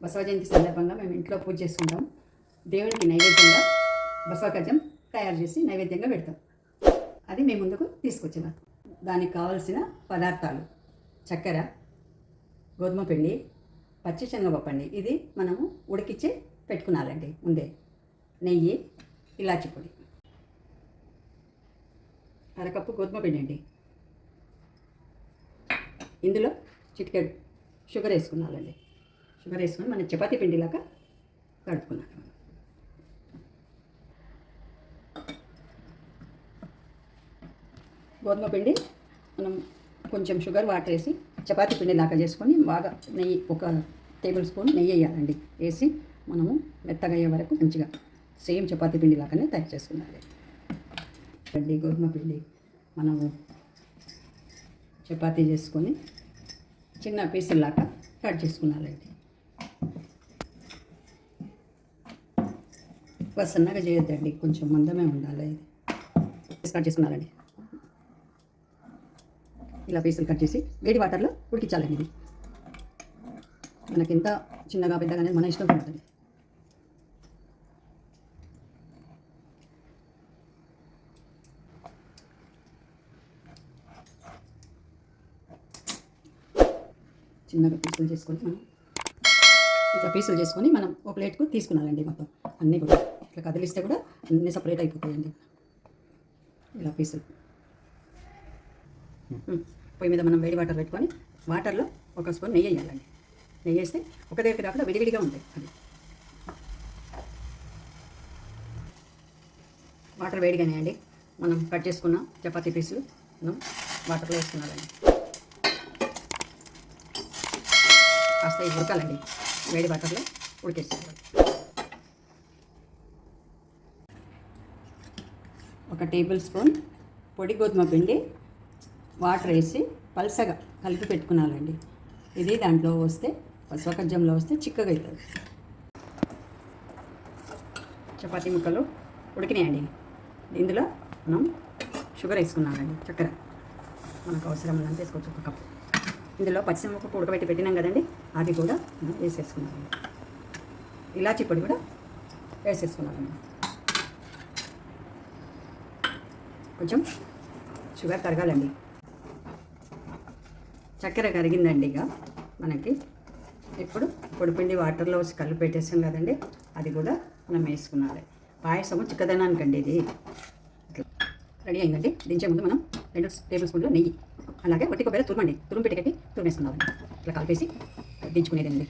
బసవ జయంతి సందర్భంగా మేము ఇంట్లో పూజ చేసుకుంటాం. దేవుడికి నైవేద్యంగా బసవ కజ్జం తయారు చేసి నైవేద్యంగా పెడతాం. అది మేము ముందుకు తీసుకొచ్చిన దానికి కావలసిన పదార్థాలు చక్కెర, గోధుమ పిండి, పచ్చిశనగపప్పు అండి. ఇది మనము ఉడికిచ్చి పెట్టుకున్నారండి ముందే. నెయ్యి, ఇలాచి పొడి, అరకప్పు గోధుమ పిండి అండి. ఇందులో చిటికెడు షుగర్ వేసుకున్నానండి. షుగర్ వేసుకొని మనం చపాతీ పిండిలాగా కలుపుకున్నాను. గోధుమ పిండి మనం కొంచెం షుగర్ వాటర్ వేసి చపాతీ పిండి లాగా చేసుకొని బాగా నెయ్యి, ఒక టేబుల్ స్పూన్ నెయ్యి వేయాలండి. వేసి మనము మెత్తగా అయ్యే వరకు మంచిగా సేమ్ చపాతీ పిండి లాగానే తయారు చేసుకున్నాలి. గోధుమ పిండి మనము చపాతీ చేసుకొని చిన్న పీసుల్లాగా కట్ చేసుకున్నాలండి. సన్నగా చేయొద్దండి, కొంచెం మందమే ఉండాలి. ఇది కట్ చేసుకున్నారండి. ఇలా పీసులు కట్ చేసి వేడి వాటర్లో ఉడికించాలండి. ఇది మనకి ఎంత చిన్నగా పెద్దగా అనేది మన ఇష్టం ఉంటుంది. చిన్నగా పీసులు చేసుకొని మనం ఇట్లా పీసులు చేసుకొని మనం ఒక ప్లేట్కు తీసుకున్నానండి. మొత్తం అన్నీ కూడా ఇట్లా కదిలిస్తే కూడా అన్నీ సపరేట్ అయిపోతాయండి. ఇలా పీసులు పొయ్యి మీద మనం వేడి వాటర్ పెట్టుకొని వాటర్లో ఒక స్పూన్ నెయ్యి వేయాలండి. నెయ్యి వేస్తే ఒక దగ్గర కాకుండా విడివిడిగా ఉంటాయి. అది వాటర్ వేడిగానే అండి. మనం కట్ చేసుకున్న చపాతీ పీసులు మనం వాటర్లో వేసుకున్నామండి. కాస్త ఉడకాలండి, వేడి వాటర్లో ఉడికేసుకోవాలి. ఒక టేబుల్ స్పూన్ పొడి గోధుమ పిండి వాటర్ వేసి పల్సగా కలిపి పెట్టుకున్నానండి. ఇది దాంట్లో వస్తే బసవ కజ్జంలో వస్తే చిక్కగా అవుతుంది. చపాతీ ముక్కలు ఉడికినాయండి. ఇందులో మనం షుగర్ వేసుకున్నామండి. చక్కెర మనకు అవసరం ఉన్నంత వేసుకోవచ్చు. ఒక కప్పు. ఇందులో పచ్చిమిరపకాయ ఉడకబెట్టి పెట్టినాం కదండి, అది కూడా వేసేసుకున్నామండి. ఇలాచి పొడి కూడా వేసేసుకున్నామండి. కొంచెం షుగర్ కరగాలండి. చక్కెర కరిగిందండి. ఇక మనకి ఇప్పుడు పొడిపిండి వాటర్లో వచ్చి కలిపి పెట్టేసాం కదండి, అది కూడా మనం వేసుకున్నాలి. పాయసము చిక్కదనానికండి ఇది. రెడీ అయిందండి. దించే ముందు మనం 2 టేబుల్ స్పూన్లు నెయ్యి, అలాగే వట్టి కొబ్బరి తురుమండి, తురుము పెట్టి తురిమేసుకున్నామండి. ఇట్లా కలిపేసి దించుకునేదండి.